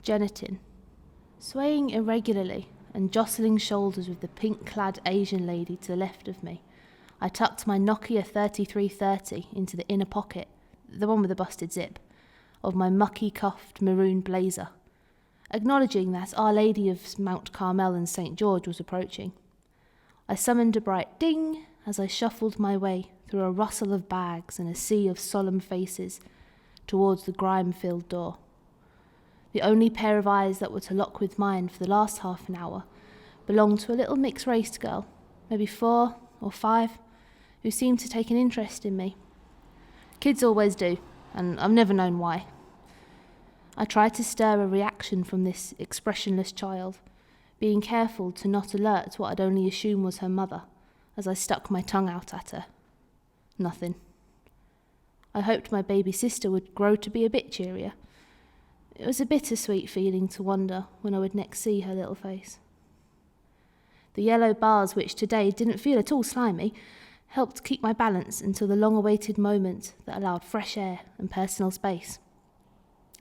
Genotin, swaying irregularly and jostling shoulders with the pink-clad Asian lady to the left of me. I tucked my Nokia 3330 into the inner pocket, the one with the busted zip, of my mucky-cuffed maroon blazer, acknowledging that Our Lady of Mount Carmel and St. George was approaching. I summoned a bright ding as I shuffled my way through a rustle of bags and a sea of solemn faces towards the grime-filled door. The only pair of eyes that were to lock with mine for the last half an hour belonged to a little mixed-race girl, maybe 4 or 5, who seemed to take an interest in me. Kids always do, and I've never known why. I tried to stir a reaction from this expressionless child, being careful to not alert what I'd only assume was her mother, as I stuck my tongue out at her. Nothing. I hoped my baby sister would grow to be a bit cheerier. It was a bittersweet feeling to wonder when I would next see her little face. The yellow bars, which today didn't feel at all slimy, helped keep my balance until the long-awaited moment that allowed fresh air and personal space.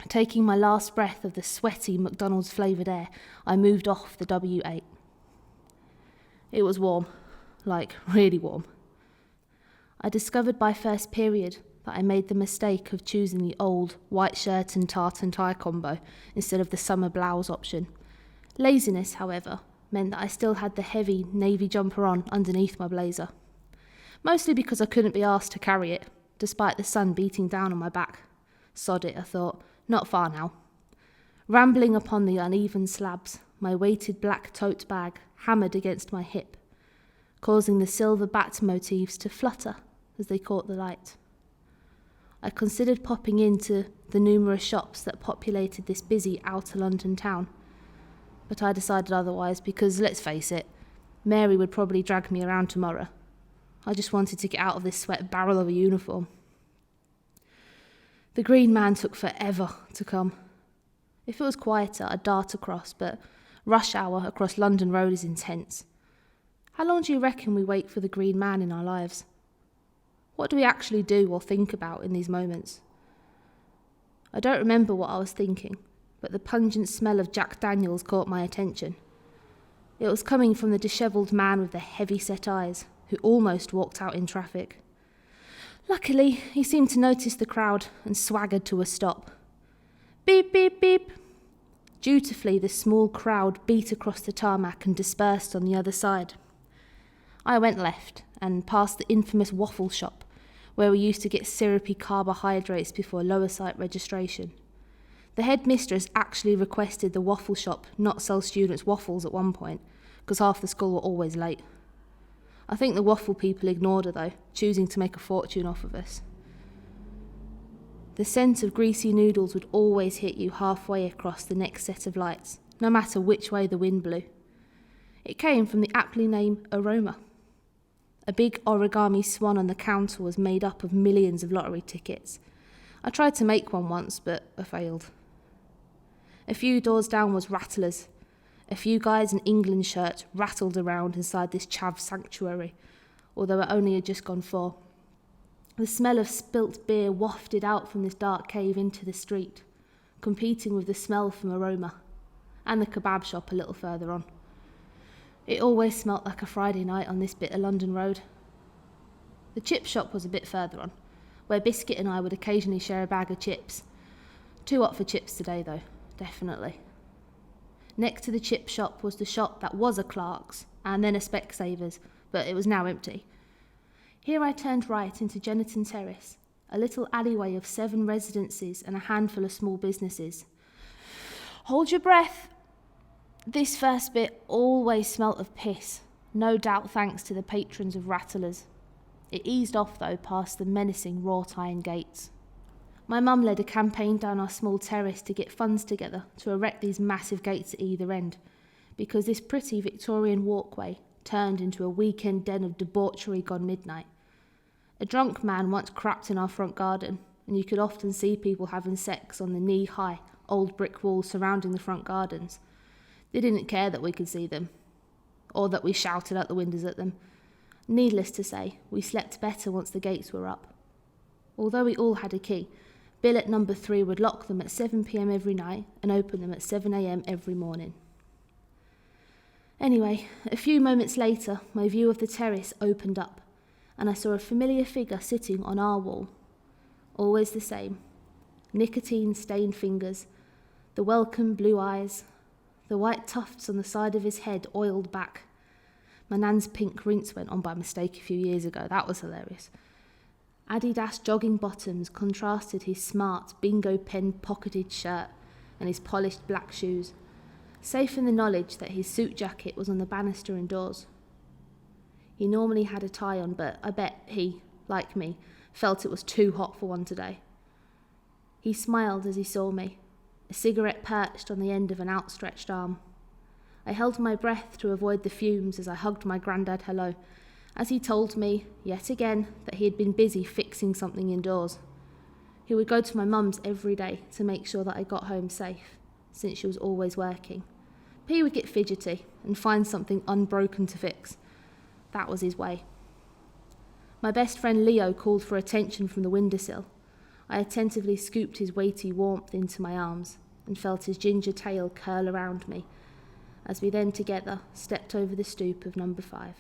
Taking my last breath of the sweaty McDonald's flavoured air, I moved off the W8. It was warm, like really warm. I discovered by first period that I made the mistake of choosing the old white shirt and tartan tie combo instead of the summer blouse option. Laziness, however, meant that I still had the heavy navy jumper on underneath my blazer. Mostly because I couldn't be asked to carry it, despite the sun beating down on my back. Sod it, I thought, not far now. Rambling upon the uneven slabs, my weighted black tote bag hammered against my hip, causing the silver bat motifs to flutter as they caught the light. I considered popping into the numerous shops that populated this busy outer London town, but I decided otherwise because, let's face it, Mary would probably drag me around tomorrow. I just wanted to get out of this sweat barrel of a uniform. The Green Man took forever to come. If it was quieter, I'd dart across, but rush hour across London Road is intense. How long do you reckon we wait for the Green Man in our lives? What do we actually do or think about in these moments? I don't remember what I was thinking, but the pungent smell of Jack Daniels caught my attention. It was coming from the dishevelled man with the heavy-set eyes, who almost walked out in traffic. Luckily, he seemed to notice the crowd and swaggered to a stop. Beep, beep, beep. Dutifully, the small crowd beat across the tarmac and dispersed on the other side. I went left and past the infamous waffle shop, where we used to get syrupy carbohydrates before lower site registration. The headmistress actually requested the waffle shop not sell students waffles at one point, because half the school were always late. I think the waffle people ignored her though, choosing to make a fortune off of us. The scent of greasy noodles would always hit you halfway across the next set of lights, no matter which way the wind blew. It came from the aptly named aroma. A big origami swan on the counter was made up of millions of lottery tickets. I tried to make one once, but I failed. A few doors down was Rattlers. A few guys in England shirts rattled around inside this chav sanctuary, although it only had just gone 4. The smell of spilt beer wafted out from this dark cave into the street, competing with the smell from aroma, and the kebab shop a little further on. It always smelt like a Friday night on this bit of London Road. The chip shop was a bit further on, where Biscuit and I would occasionally share a bag of chips. Too hot for chips today, though, definitely. Next to the chip shop was the shop that was a Clark's, and then a Specsavers, but it was now empty. Here I turned right into Genotin Terrace, a little alleyway of 7 residences and a handful of small businesses. Hold your breath! This first bit always smelt of piss, no doubt thanks to the patrons of Rattlers. It eased off, though, past the menacing wrought iron gates. My mum led a campaign down our small terrace to get funds together to erect these massive gates at either end, because this pretty Victorian walkway turned into a weekend den of debauchery gone midnight. A drunk man once crapped in our front garden, and you could often see people having sex on the knee-high old brick walls surrounding the front gardens. They didn't care that we could see them, or that we shouted out the windows at them. Needless to say, we slept better once the gates were up. Although we all had a key, Bill at number 3 would lock them at 7 p.m. every night and open them at 7 a.m. every morning. Anyway, a few moments later, my view of the terrace opened up, and I saw a familiar figure sitting on our wall. Always the same. Nicotine-stained fingers, the welcome blue eyes, the white tufts on the side of his head oiled back. My nan's pink rinse went on by mistake a few years ago. That was hilarious. Adidas jogging bottoms contrasted his smart bingo pen pocketed shirt and his polished black shoes, safe in the knowledge that his suit jacket was on the banister indoors. He normally had a tie on, but I bet he, like me, felt it was too hot for one today. He smiled as he saw me, a cigarette perched on the end of an outstretched arm. I held my breath to avoid the fumes as I hugged my granddad hello, as he told me, yet again, that he had been busy fixing something indoors. He would go to my mum's every day to make sure that I got home safe, since she was always working. But he would get fidgety and find something unbroken to fix. That was his way. My best friend Leo called for attention from the windowsill. I attentively scooped his weighty warmth into my arms and felt his ginger tail curl around me, as we then together stepped over the stoop of number 5.